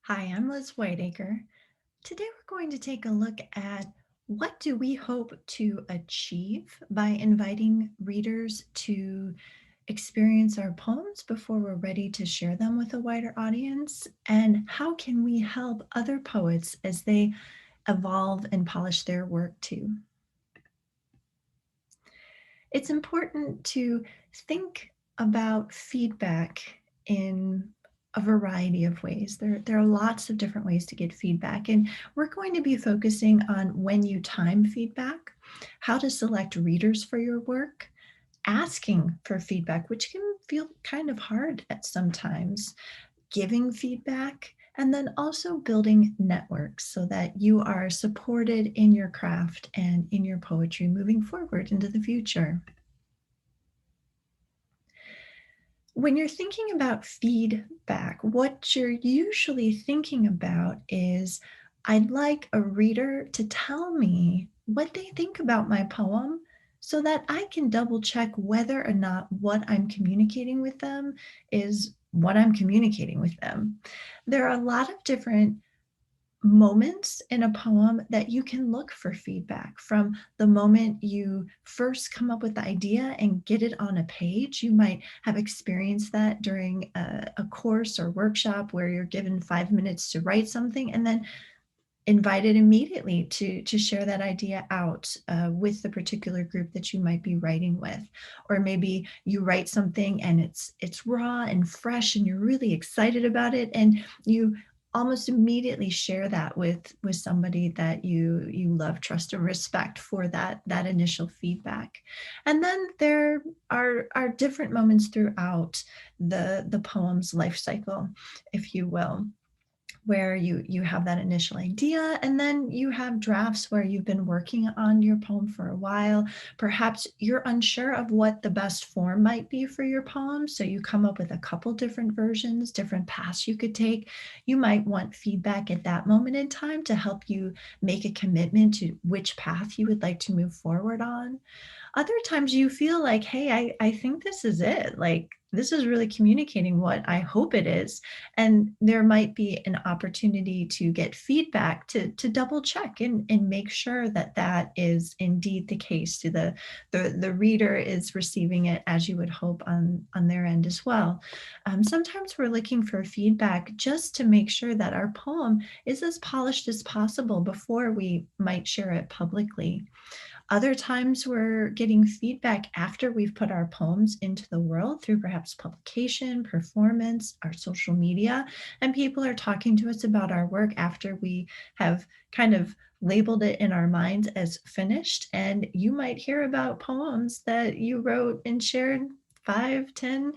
Hi, I'm Liz Whiteacre. Today we're going to take a look at what do we hope to achieve by inviting readers to experience our poems before we're ready to share them with a wider audience, and how can we help other poets as they evolve and polish their work too. It's important to think about feedback in a variety of ways. There are lots of different ways to get feedback, and we're going to be focusing on when you time feedback, how to select readers for your work, asking for feedback, which can feel kind of hard at sometimes, giving feedback, and then also building networks so that you are supported in your craft and in your poetry moving forward into the future. When you're thinking about feedback, what you're usually thinking about is, I'd like a reader to tell me what they think about my poem so that I can double check whether or not what I'm communicating with them is what I'm communicating with them. There are a lot of different moments in a poem that you can look for feedback from the moment you first come up with the idea and get it on a page. You might have experienced that during a course or workshop where you're given 5 minutes to write something and then invited immediately to share that idea out with the particular group that you might be writing with. Or maybe you write something and it's raw and fresh and you're really excited about it, and you almost immediately share that with somebody that you love, trust, and respect for that initial feedback. And then there are different moments throughout the poem's life cycle, if you will, where you have that initial idea, and then you have drafts where you've been working on your poem for a while. Perhaps you're unsure of what the best form might be for your poem, so you come up with a couple different versions, different paths you could take. You might want feedback at that moment in time to help you make a commitment to which path you would like to move forward on. Other times you feel like, hey, I think this is it. Like, this is really communicating what I hope it is. And there might be an opportunity to get feedback to double check and make sure that that is indeed the case. To the reader is receiving it as you would hope on their end as well. Sometimes we're looking for feedback just to make sure that our poem is as polished as possible before we might share it publicly. Other times we're getting feedback after we've put our poems into the world through perhaps publication, performance, our social media, and people are talking to us about our work after we have kind of labeled it in our minds as finished. And you might hear about poems that you wrote and shared 5, 10,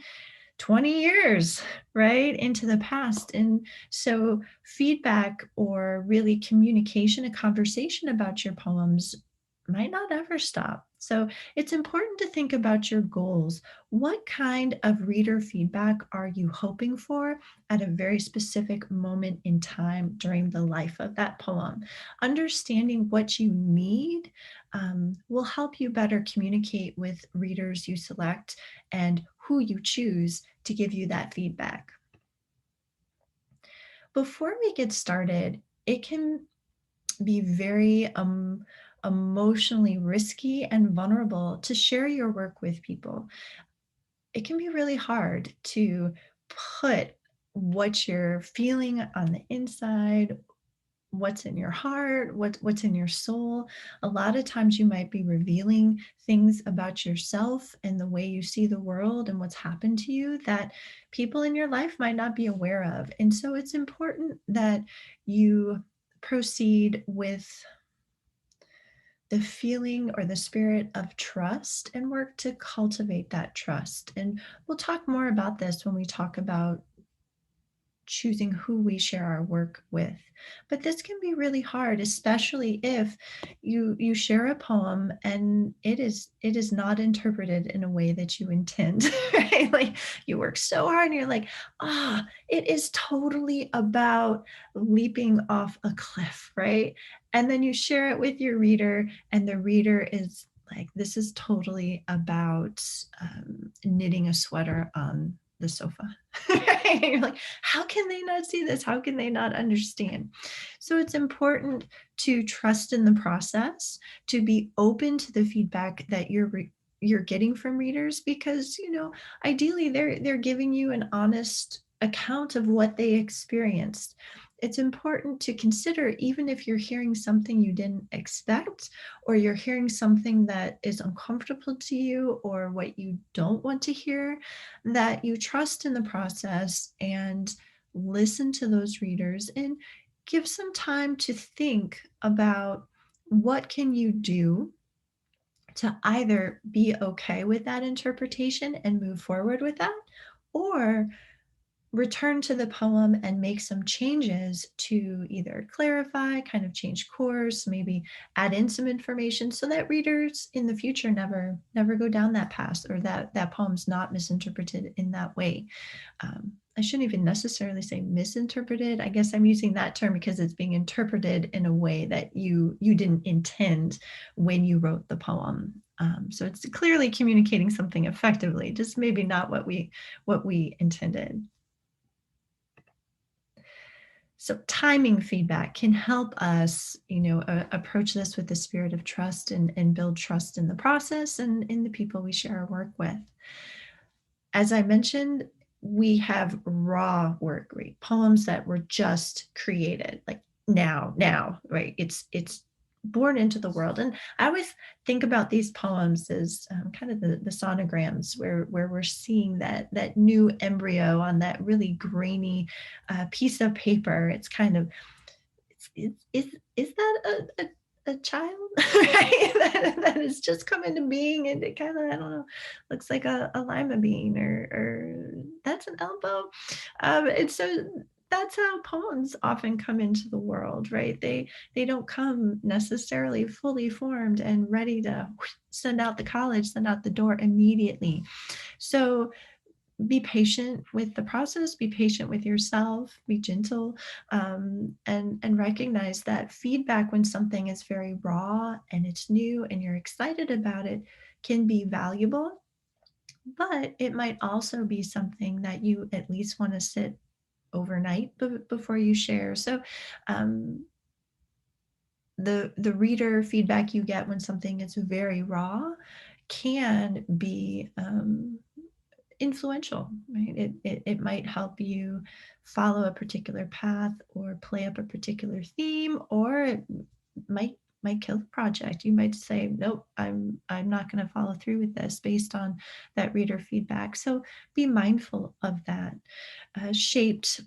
20 years right into the past. And so feedback, or really communication, a conversation about your poems, might not ever stop. So it's important to think about your goals. What kind of reader feedback are you hoping for at a very specific moment in time during the life of that poem? Understanding what you need will help you better communicate with readers you select and who you choose to give you that feedback. Before we get started, it can be very emotionally risky and vulnerable to share your work with people. It can be really hard to put what you're feeling on the inside, what's in your heart, what's in your soul. A lot of times you might be revealing things about yourself and the way you see the world and what's happened to you that people in your life might not be aware of. And so it's important that you proceed with the feeling or the spirit of trust and work to cultivate that trust. And we'll talk more about this when we talk about choosing who we share our work with. But this can be really hard, especially if you share a poem and it is not interpreted in a way that you intend, right? Like, you work so hard and you're like, it is totally about leaping off a cliff, right? And then you share it with your reader, and the reader is like, this is totally about knitting a sweater on the sofa. Right? You're like, how can they not see this? How can they not understand? So it's important to trust in the process, to be open to the feedback that you're getting from readers, because ideally they're giving you an honest account of what they experienced. It's important to consider, even if you're hearing something you didn't expect, or you're hearing something that is uncomfortable to you, or what you don't want to hear, that you trust in the process and listen to those readers and give some time to think about what can you do to either be okay with that interpretation and move forward with that, or return to the poem and make some changes to either clarify, kind of change course, maybe add in some information so that readers in the future never go down that path, or that poem's not misinterpreted in that way. I shouldn't even necessarily say misinterpreted. I guess I'm using that term because it's being interpreted in a way that you didn't intend when you wrote the poem. So it's clearly communicating something effectively, just maybe not what we intended. So timing feedback can help us, approach this with the spirit of trust, and build trust in the process and in the people we share our work with. As I mentioned, we have raw work, right? Poems that were just created, like now, right? It's born into the world. And I always think about these poems as kind of the sonograms, where we're seeing that new embryo on that really grainy piece of paper. It's kind of, is that a child? Right? That has just come into being, and it kind of, I don't know, looks like a lima bean, or that's an elbow. And so that's how poems often come into the world, right? They don't come necessarily fully formed and ready to send out the door immediately. So be patient with the process, be patient with yourself, be gentle, and recognize that feedback, when something is very raw and it's new and you're excited about it, can be valuable, but it might also be something that you at least want to sit overnight before you share. So um, the reader feedback you get when something is very raw can be influential, right? It might help you follow a particular path, or play up a particular theme, or it might kill the project. You might say, nope, I'm not going to follow through with this based on that reader feedback. So be mindful of that. Shaped.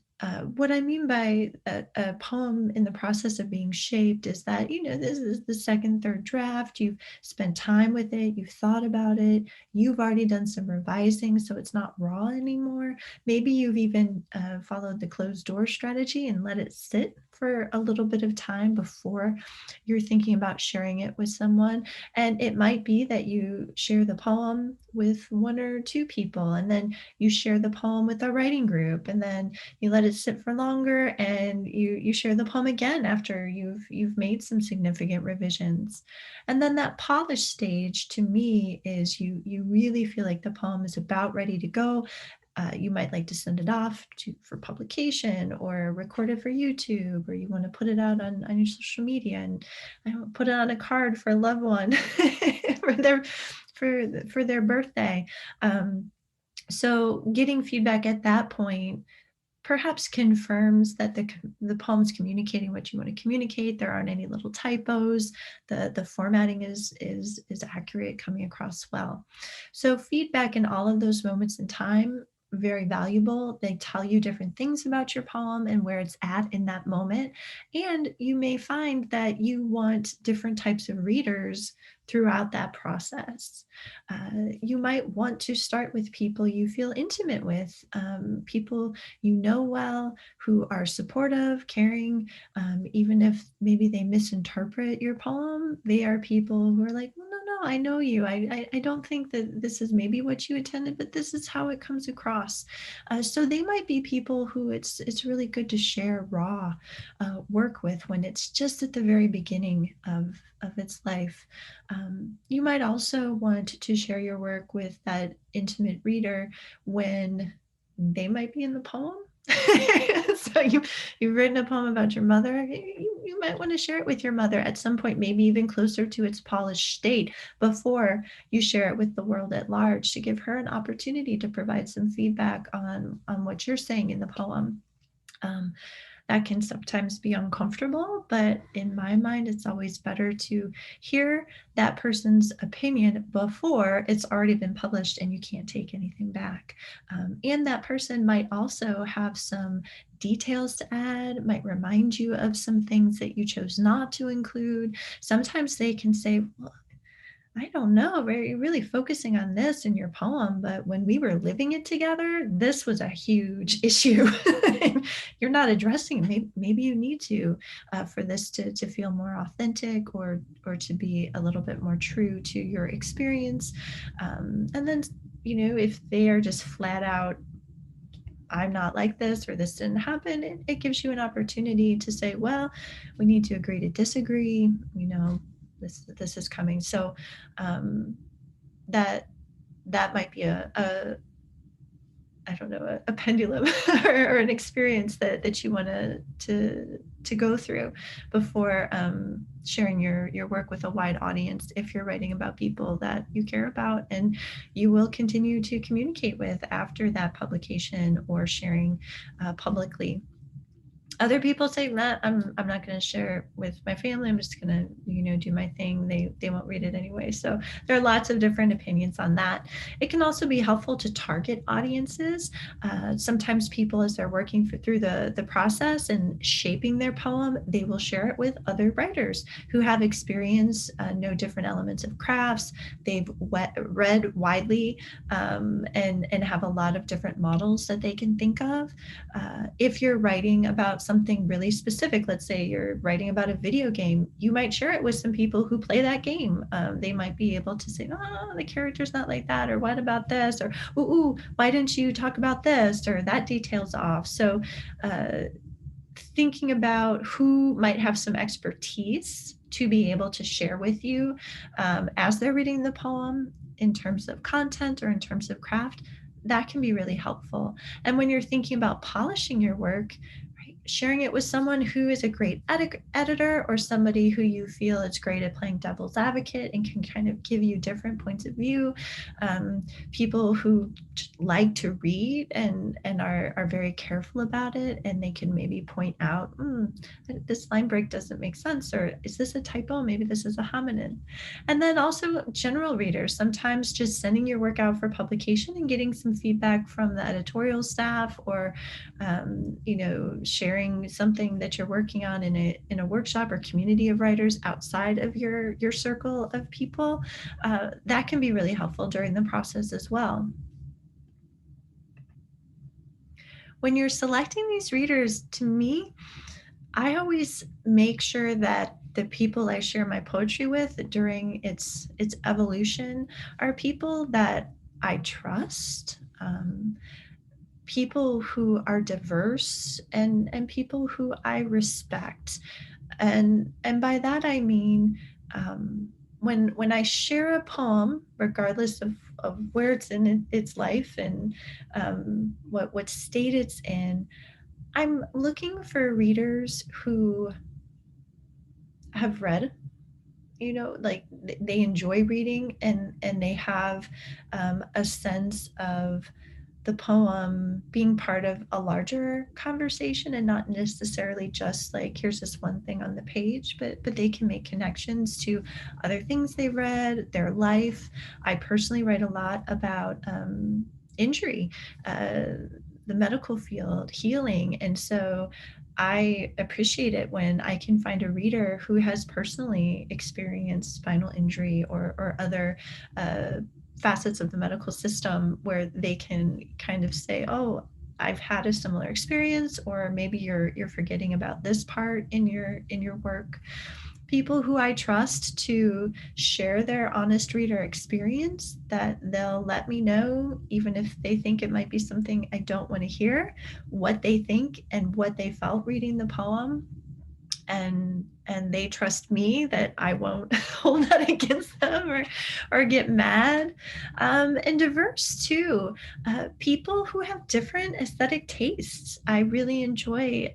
What I mean by a poem in the process of being shaped is that, this is the second, third draft. You've spent time with it, you've thought about it, you've already done some revising, so it's not raw anymore. Maybe you've even followed the closed door strategy and let it sit for a little bit of time before you're thinking about sharing it with someone. And it might be that you share the poem with one or two people, and then you share the poem with a writing group, and then you let it sit for longer, and you share the poem again after you've made some significant revisions. And then that polish stage, to me, is you really feel like the poem is about ready to go. You might like to send it off for publication, or record it for YouTube, or you want to put it out on your social media, and I don't put it on a card for a loved one for their birthday. So getting feedback at that point perhaps confirms that the poem is communicating what you want to communicate. There aren't any little typos. The formatting is accurate, coming across well. So feedback in all of those moments in time, very valuable. They tell you different things about your poem and where it's at in that moment. And you may find that you want different types of readers throughout that process. You might want to start with people you feel intimate with, people you know well, who are supportive, caring, even if maybe they misinterpret your poem. They are people who are like, well, no, I know you. I don't think that this is maybe what you intended, but this is how it comes across. So they might be people who it's really good to share raw work with when it's just at the very beginning of its life. You might also want to share your work with that intimate reader when they might be in the poem. So you've written a poem about your mother. You might want to share it with your mother at some point, maybe even closer to its polished state before you share it with the world at large, to give her an opportunity to provide some feedback on what you're saying in the poem. Um, that can sometimes be uncomfortable, but in my mind, it's always better to hear that person's opinion before it's already been published and you can't take anything back. And that person might also have some details to add, might remind you of some things that you chose not to include. Sometimes they can say, well, I don't know, you're really focusing on this in your poem, but when we were living it together, this was a huge issue. You're not addressing it. Maybe you need to, for this to feel more authentic, or to be a little bit more true to your experience. And then, if they are just flat out, I'm not like this, or this didn't happen, it gives you an opportunity to say, well, we need to agree to disagree. This is coming. So um, that that might be a I don't know, a pendulum or an experience that you want to go through before sharing your work with a wide audience, if you're writing about people that you care about and you will continue to communicate with after that publication or sharing publicly. Other people say, nah, I'm not going to share it with my family. I'm just going to, do my thing. They won't read it anyway. So there are lots of different opinions on that. It can also be helpful to target audiences. Sometimes people, as they're working through the process and shaping their poem, they will share it with other writers who have experience, know different elements of crafts. They've read widely, and have a lot of different models that they can think of. If you're writing about something really specific, let's say you're writing about a video game, you might share it with some people who play that game. They might be able to say, oh, the character's not like that, or what about this, or ooh, why didn't you talk about this, or that detail's off. So uh, thinking about who might have some expertise to be able to share with you as they're reading the poem, in terms of content or in terms of craft, that can be really helpful. And when you're thinking about polishing your work, right, sharing it with someone who is a great editor, or somebody who you feel is great at playing devil's advocate and can kind of give you different points of view. People who like to read and are very careful about it, and they can maybe point out, this line break doesn't make sense, or is this a typo, maybe this is a homonym. And then also general readers, sometimes just sending your work out for publication and getting some feedback from the editorial staff, or sharing something that you're working on in a workshop or community of writers outside of your circle of people. That can be really helpful during the process as well. When you're selecting these readers, to me, I always make sure that the people I share my poetry with during its evolution are people that I trust, people who are diverse, and people who I respect. And by that I mean, when I share a poem, regardless of where it's in its life, and what state it's in, I'm looking for readers who have read, like they enjoy reading, and they have a sense of the poem being part of a larger conversation, and not necessarily just like, here's this one thing on the page, but they can make connections to other things they read, their life. I personally write a lot about injury, the medical field, healing. And so I appreciate it when I can find a reader who has personally experienced spinal injury, or other facets of the medical system, where they can kind of say, oh, I've had a similar experience, or maybe you're forgetting about this part in your work. People who I trust to share their honest reader experience, that they'll let me know, even if they think it might be something I don't want to hear, what they think and what they felt reading the poem. And and they trust me that I won't hold that against them or get mad. And diverse too. People who have different aesthetic tastes. I really enjoy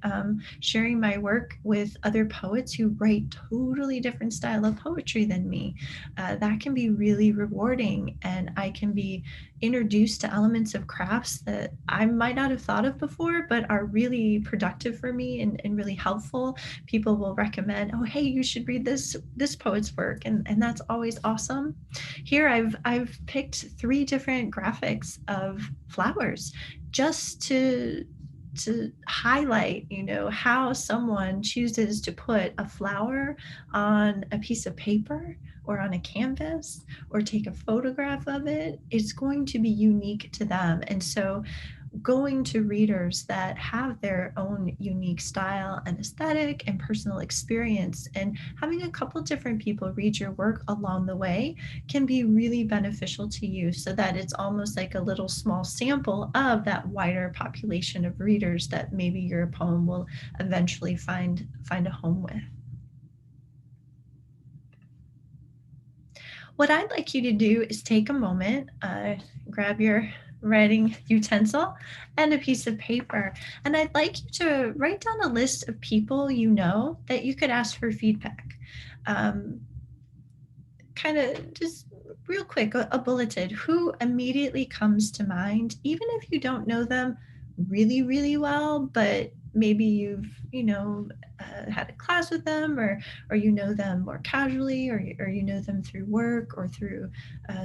sharing my work with other poets who write totally different style of poetry than me. That can be really rewarding, and I can be introduced to elements of crafts that I might not have thought of before, but are really productive for me and really helpful. People will recommend, oh, hey, you should read this poet's work, and that's always awesome. Here, I've picked three different graphics of flowers just to highlight, how someone chooses to put a flower on a piece of paper or on a canvas or take a photograph of it. It's going to be unique to them. And so going to readers that have their own unique style and aesthetic and personal experience, and having a couple different people read your work along the way can be really beneficial to you, so that it's almost like a little small sample of that wider population of readers that maybe your poem will eventually find a home with. What I'd like you to do is take a moment, grab your writing utensil and a piece of paper, and I'd like you to write down a list of people you know that you could ask for feedback. Um, Kind of just real quick, a bulleted who immediately comes to mind, even if you don't know them really, really well, but maybe you've, had a class with them, or you know them more casually, or you know them through work or through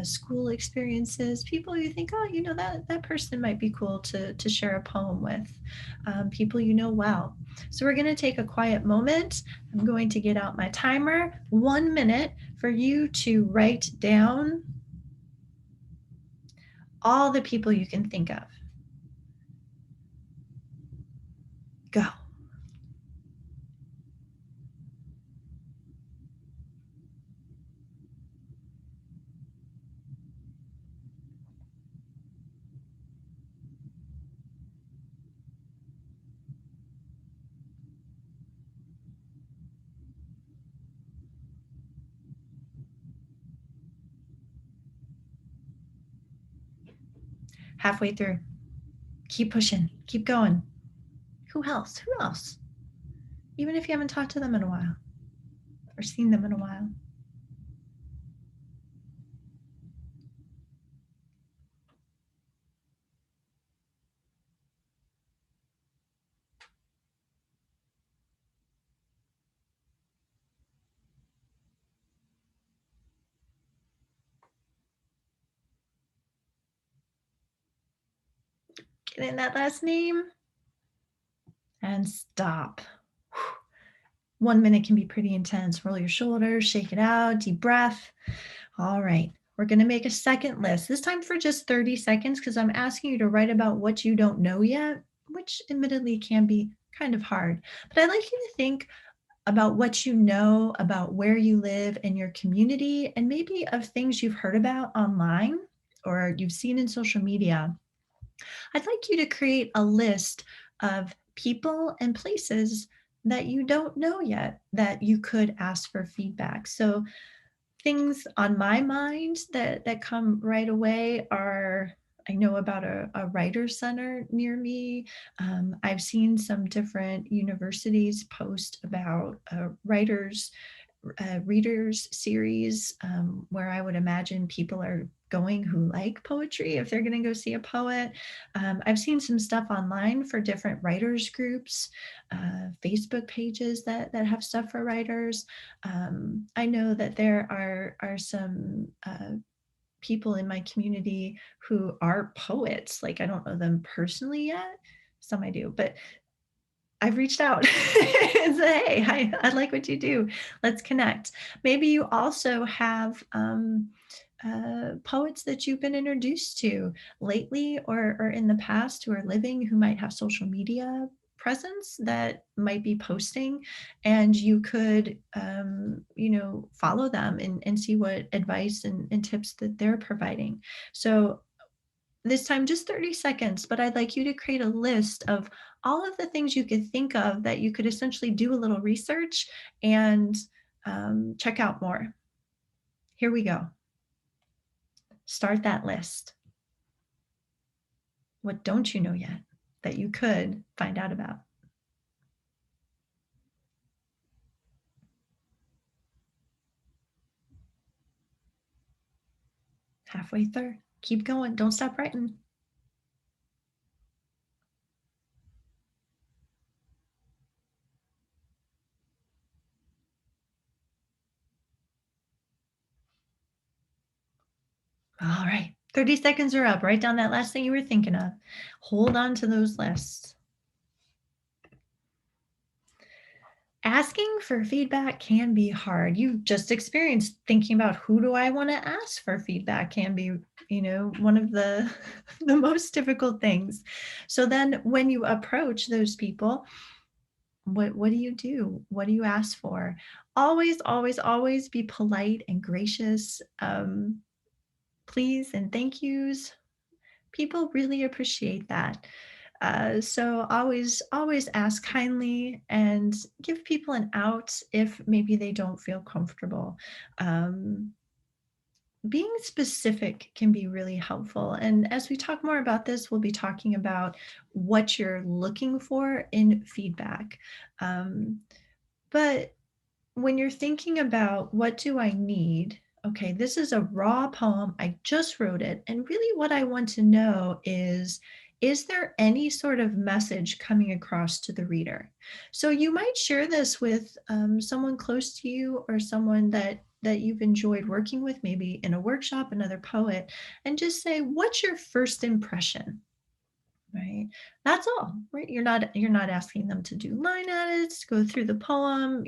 school experiences. People you think, oh, that person might be cool to share a poem with. People you know well. So we're going to take a quiet moment. I'm going to get out my timer. 1 minute for you to write down all the people you can think of. Go. Halfway through. Keep pushing. Keep going. Who else? Who else? Even if you haven't talked to them in a while or seen them in a while. Get in that last name and stop. 1 minute can be pretty intense. Roll your shoulders, shake it out, deep breath. All right. We're going to make a second list, this time for just 30 seconds, because I'm asking you to write about what you don't know yet, which admittedly can be kind of hard. But I'd like you to think about what you know about where you live and your community, and maybe of things you've heard about online or you've seen in social media. I'd like you to create a list of people and places that you don't know yet that you could ask for feedback. So things on my mind that come right away are, I know about a writer's center near me. I've seen some different universities post about readers series, where I would imagine people are going who like poetry if they're going to go see a poet. I've seen some stuff online for different writers groups, Facebook pages that have stuff for writers. I know that there are some people in my community who are poets. Like, I don't know them personally yet. Some I do, but I've reached out and said, hey, I like what you do. Let's connect. Maybe you also have poets that you've been introduced to lately or in the past who are living, who might have social media presence that might be posting, and you could follow them and see what advice and tips that they're providing. So This time, just 30 seconds, but I'd like you to create a list of all of the things you could think of that you could essentially do a little research and check out more. Here we go. Start that list. What don't you know yet that you could find out about? Halfway through. Keep going. Don't stop writing. All right. 30 seconds are up. Write down that last thing you were thinking of. Hold on to those lists. Asking for feedback can be hard. You've just experienced thinking about who do I want to ask for feedback can be, one of the the most difficult things. So then when you approach those people, what do you do? What do you ask for? Always, always, always be polite and gracious. Please and thank yous. People really appreciate that. So always, always ask kindly and give people an out if maybe they don't feel comfortable. Um, Being specific can be really helpful. And as we talk more about this, we'll be talking about what you're looking for in feedback. Um, but when you're thinking about what do I need? Okay, this is a raw poem. I just wrote it. And really, what I want to know is there any sort of message coming across to the reader? So you might share this with someone close to you or someone that you've enjoyed working with, maybe in a workshop, another poet, and just say, what's your first impression? Right. That's all, right? You're not asking them to do line edits, go through the poem,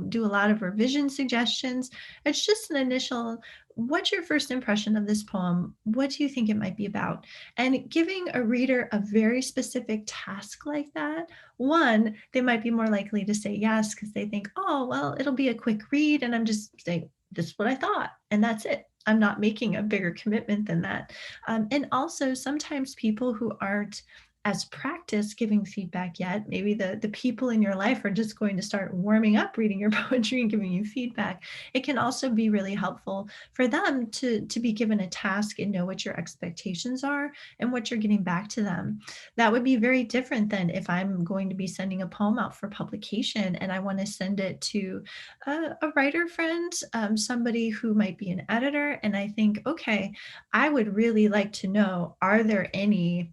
do a lot of revision suggestions. It's just an initial, what's your first impression of this poem? What do you think it might be about? And giving a reader a very specific task like that, one, they might be more likely to say yes because they think, oh, well, it'll be a quick read and I'm just saying this is what I thought and that's it. I'm not making a bigger commitment than that. And also, sometimes people who aren't as practiced giving feedback yet, maybe the people in your life are just going to start warming up reading your poetry and giving you feedback. It can also be really helpful for them to be given a task and know what your expectations are and what you're getting back to them. That would be very different than if I'm going to be sending a poem out for publication and I want to send it to a writer friend, somebody who might be an editor, and I think, okay, I would really like to know, are there any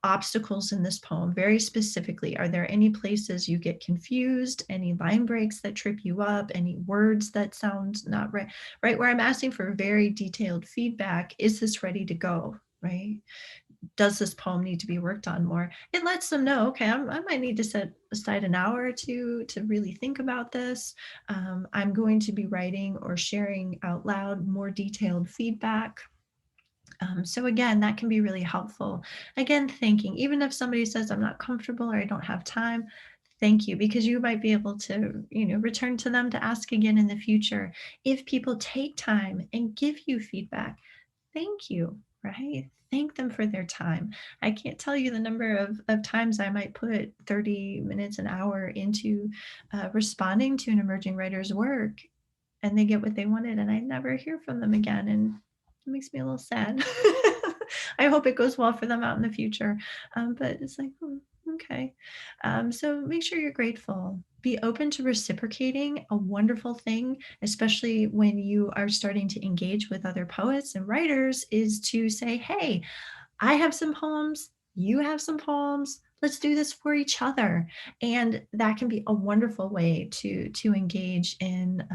obstacles in this poem? Very specifically, are there any places you get confused, any line breaks that trip you up, any words that sound not right? Right, where I'm asking for very detailed feedback. Is this ready to go? Right, does this poem need to be worked on more? It lets them know, okay, I might need to set aside an hour or two to really think about this. I'm going to be writing or sharing out loud more detailed feedback. So again, that can be really helpful. Again, thinking, even if somebody says I'm not comfortable or I don't have time, thank you, because you might be able to, return to them to ask again in the future. If people take time and give you feedback, thank you, right? Thank them for their time. I can't tell you the number of times I might put 30 minutes, an hour into responding to an emerging writer's work and they get what they wanted and I never hear from them again. And it makes me a little sad. I hope it goes well for them out in the future. But it's like, okay. So make sure you're grateful. Be open to reciprocating. A wonderful thing, especially when you are starting to engage with other poets and writers, is to say, hey, I have some poems, you have some poems. Let's do this for each other. And that can be a wonderful way to engage in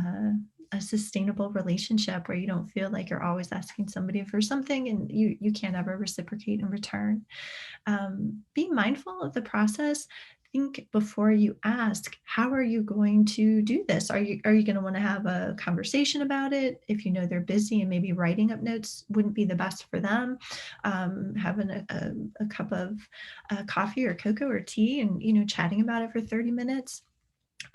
a sustainable relationship where you don't feel like you're always asking somebody for something and you can't ever reciprocate in return. Be mindful of the process. Think before you ask, how are you going to do this? Are you going to want to have a conversation about it? If you know they're busy and maybe writing up notes wouldn't be the best for them, having a cup of coffee or cocoa or tea and chatting about it for 30 minutes.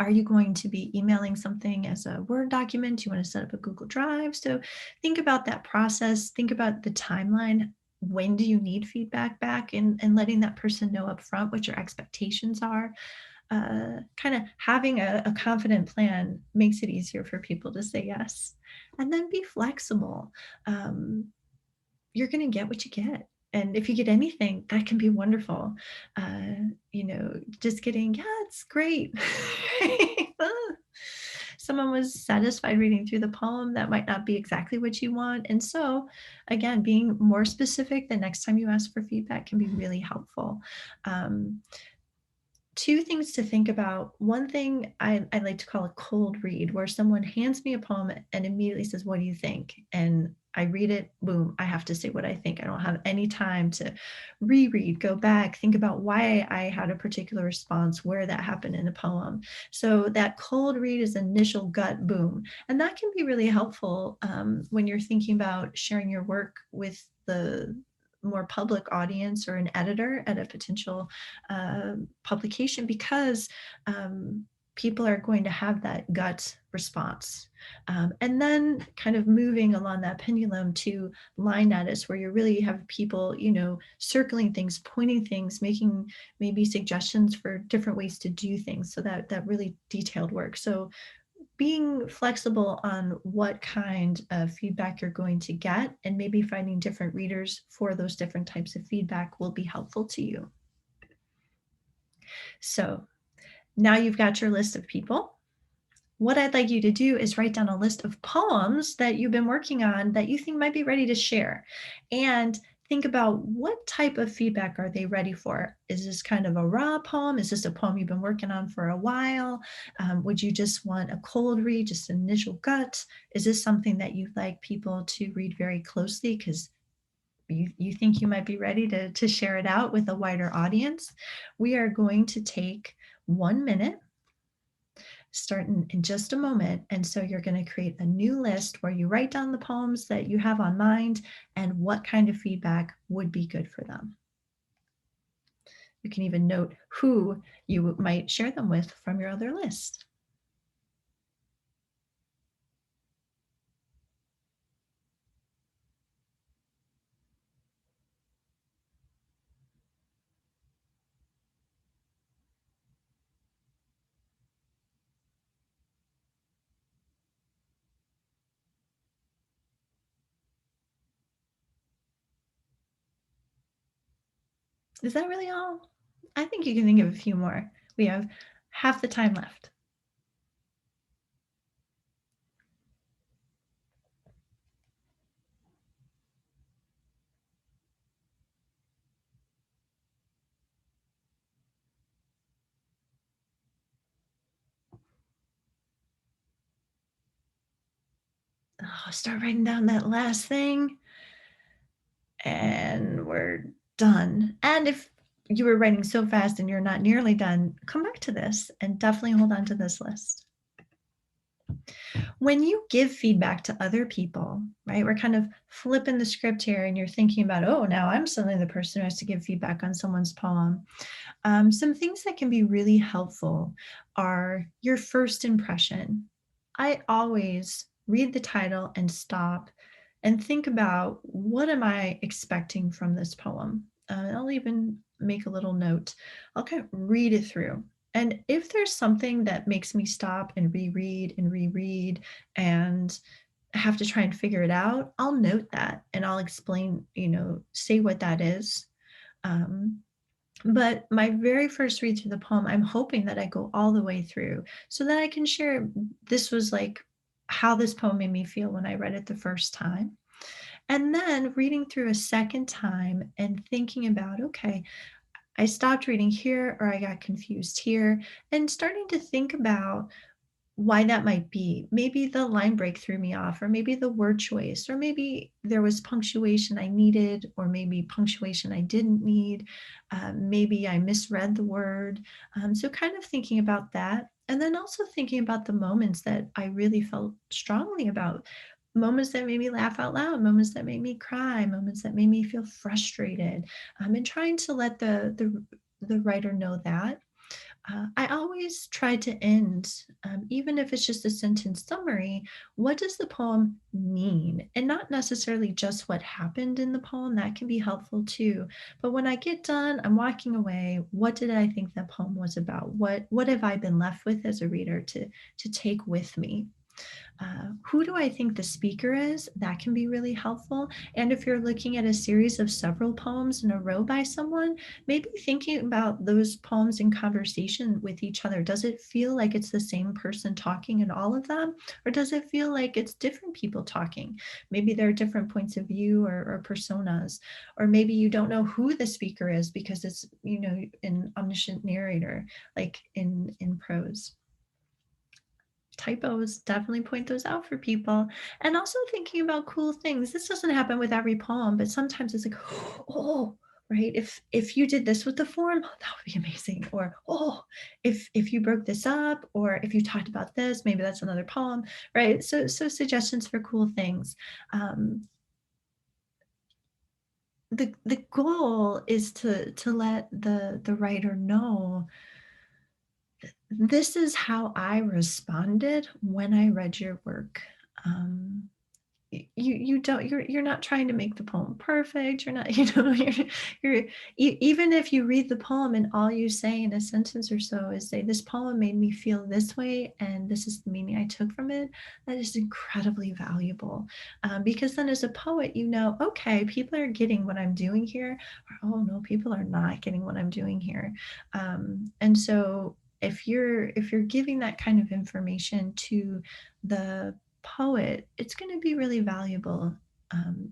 Are you going to be emailing something as a Word document? Do you want to set up a Google Drive? So think about that process. Think about the timeline. when do you need feedback back, and letting that person know up front what your expectations are. Kind of having a confident plan makes it easier for people to say yes. And then be flexible. Um, you're going to get what you get. And if you get anything, that can be wonderful. Uh, just getting, yeah, it's great. Someone was satisfied reading through the poem. That might not be exactly what you want. And so, again, being more specific the next time you ask for feedback can be really helpful. Um, Two things to think about. One thing I like to call a cold read, where someone hands me a poem and immediately says, "What do you think?" And I read it, boom, I have to say what I think. I don't have any time to reread, go back, think about why I had a particular response, where that happened in the poem. So that cold read is initial gut boom. And that can be really helpful when you're thinking about sharing your work with the more public audience or an editor at a potential publication, because people are going to have that gut response. And then kind of moving along that pendulum to line edits, where you really have people, circling things, pointing things, making maybe suggestions for different ways to do things. So that really detailed work. So being flexible on what kind of feedback you're going to get, and maybe finding different readers for those different types of feedback, will be helpful to you. So now you've got your list of people. What I'd like you to do is write down a list of poems that you've been working on that you think might be ready to share. And think about, what type of feedback are they ready for? Is this kind of a raw poem? Is this a poem you've been working on for a while? Would you just want a cold read, just initial gut? Is this something that you'd like people to read very closely because you think you might be ready to share it out with a wider audience? We are going to take 1 minute starting in just a moment. And so you're going to create a new list where you write down the poems that you have on mind and what kind of feedback would be good for them. You can even note who you might share them with from your other list. Is that really all? I think you can think of a few more. We have half the time left. Oh, start writing down that last thing, and we're done. And if you were writing so fast and you're not nearly done, come back to this and definitely hold on to this list. When you give feedback to other people, right, we're kind of flipping the script here, and you're thinking about, oh, now I'm suddenly the person who has to give feedback on someone's poem. Some things that can be really helpful are your first impression. I always read the title and stop and think about, what am I expecting from this poem? I'll even make a little note. I'll kind of read it through. And if there's something that makes me stop and reread and have to try and figure it out, I'll note that and I'll explain, say what that is. Um, but my very first read through the poem, I'm hoping that I go all the way through so that I can share, this was like how this poem made me feel when I read it the first time. And then reading through a second time and thinking about, okay, I stopped reading here, or I got confused here, and starting to think about why that might be. Maybe the line break threw me off, or maybe the word choice, or maybe there was punctuation I needed, or maybe punctuation I didn't need. Maybe I misread the word. So, kind of thinking about that. And then also thinking about the moments that I really felt strongly about, moments that made me laugh out loud, moments that made me cry, moments that made me feel frustrated, and trying to let the writer know that. I always try to end, even if it's just a sentence summary, what does the poem mean? And not necessarily just what happened in the poem, that can be helpful too. But when I get done, I'm walking away. What did I think the poem was about? What have I been left with as a reader to take with me? Who do I think the speaker is? That can be really helpful. And if you're looking at a series of several poems in a row by someone, maybe thinking about those poems in conversation with each other. Does it feel like it's the same person talking in all of them? Or does it feel like it's different people talking? Maybe there are different points of view or personas. Or maybe you don't know who the speaker is because it's, an omniscient narrator, like in prose. Typos, definitely point those out for people. And also thinking about cool things. This doesn't happen with every poem, but sometimes it's like, oh, right. If you did this with the form, that would be amazing. Or if you broke this up, or if you talked about this, maybe that's another poem, right? So suggestions for cool things. Um, the goal is to let the writer know this is how I responded when I read your work. Um, you don't you're not trying to make the poem perfect. You're not, even if you read the poem and all you say in a sentence or so is say, this poem made me feel this way, and this is the meaning I took from it. That is incredibly valuable, because then as a poet, okay, people are getting what I'm doing here, or oh no, people are not getting what I'm doing here. And so if you're giving that kind of information to the poet, it's going to be really valuable,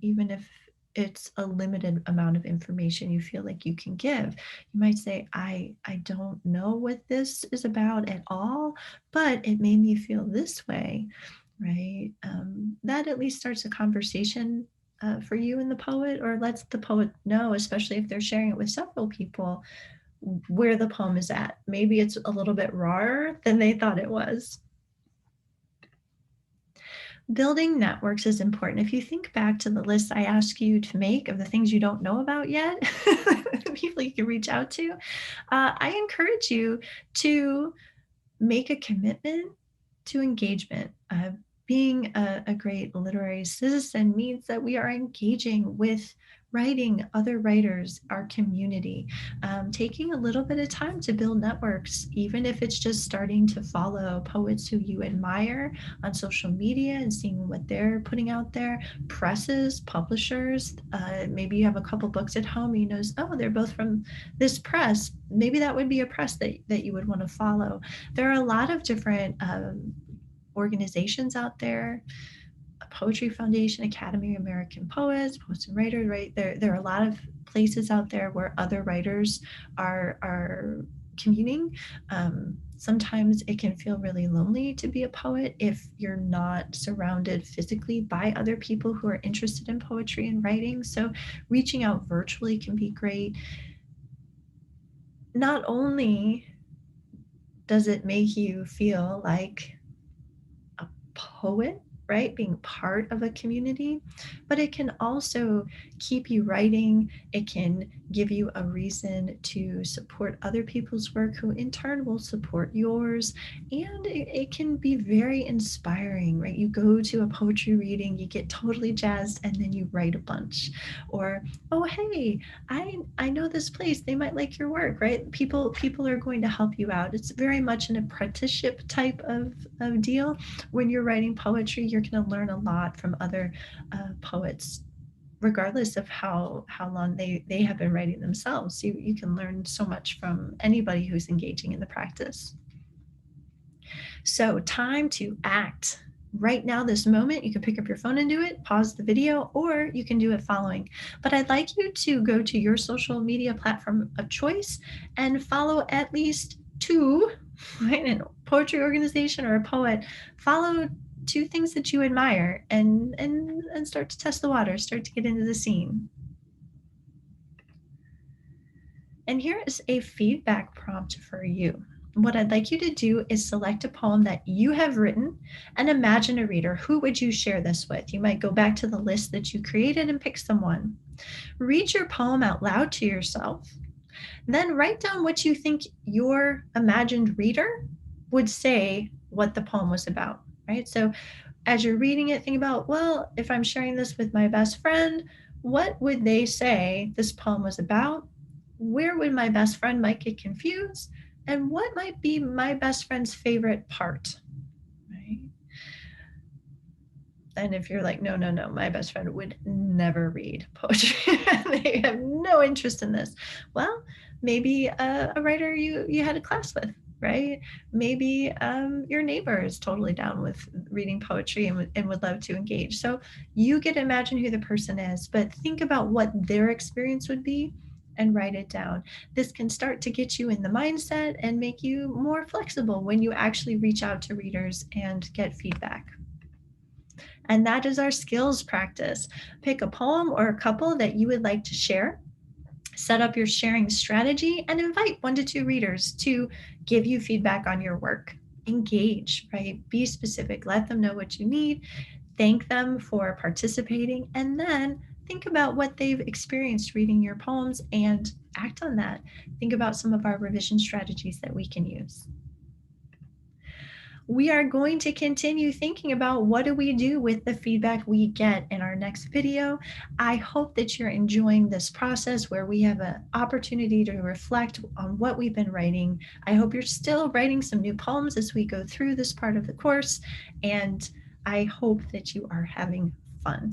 even if it's a limited amount of information you feel like you can give. You might say, I don't know what this is about at all, but it made me feel this way, right? That at least starts a conversation for you and the poet, or lets the poet know, especially if they're sharing it with several people, where the poem is at. Maybe it's a little bit rawer than they thought it was. Building networks is important. If you think back to the list I asked you to make of the things you don't know about yet, people you can reach out to, I encourage you to make a commitment to engagement. Being a great literary citizen means that we are engaging with writing, other writers, our community, taking a little bit of time to build networks, even if it's just starting to follow poets who you admire on social media and seeing what they're putting out there, presses, publishers. Maybe you have a couple books at home, oh, they're both from this press. Maybe that would be a press that you would want to follow. There are a lot of different organizations out there, a Poetry Foundation, Academy of American Poets, Poets and Writers, right? There are a lot of places out there where other writers are communing. Sometimes it can feel really lonely to be a poet if you're not surrounded physically by other people who are interested in poetry and writing. So reaching out virtually can be great. Not only does it make you feel like a poet, right? Being part of a community, but it can also keep you writing. It can give you a reason to support other people's work, who in turn will support yours. And it can be very inspiring, right? You go to a poetry reading, you get totally jazzed, and then you write a bunch. Or, oh, hey, I know this place. They might like your work, right? People are going to help you out. It's very much an apprenticeship type of deal. When you're writing poetry, you're going to learn a lot from other poets, regardless of how long they have been writing themselves. You can learn so much from anybody who's engaging in the practice. So time to act. Right now, this moment, you can pick up your phone and do it, pause the video, or you can do it following. But I'd like you to go to your social media platform of choice and follow at least two, right? A poetry organization or a poet. Follow two things that you admire, and start to test the water, start to get into the scene. And here is a feedback prompt for you. What I'd like you to do is select a poem that you have written and imagine a reader. Who would you share this with? You might go back to the list that you created and pick someone. Read your poem out loud to yourself. Then write down what you think your imagined reader would say what the poem was about, right? So as you're reading it, think about, well, if I'm sharing this with my best friend, what would they say this poem was about? Where would my best friend might get confused? And what might be my best friend's favorite part, right? And if you're like, no, no, no, my best friend would never read poetry, they have no interest in this. Well, maybe a writer you had a class with, right? Maybe your neighbor is totally down with reading poetry and would love to engage. So you get to imagine who the person is, but think about what their experience would be and write it down. This can start to get you in the mindset and make you more flexible when you actually reach out to readers and get feedback. And that is our skills practice. Pick a poem or a couple that you would like to share, set up your sharing strategy, and invite 1 to 2 readers to give you feedback on your work. Engage, right? Be specific, let them know what you need, thank them for participating, and then think about what they've experienced reading your poems and act on that. Think about some of our revision strategies that we can use. We are going to continue thinking about what do we do with the feedback we get in our next video. I hope that you're enjoying this process where we have an opportunity to reflect on what we've been writing. I hope you're still writing some new poems as we go through this part of the course, and I hope that you are having fun.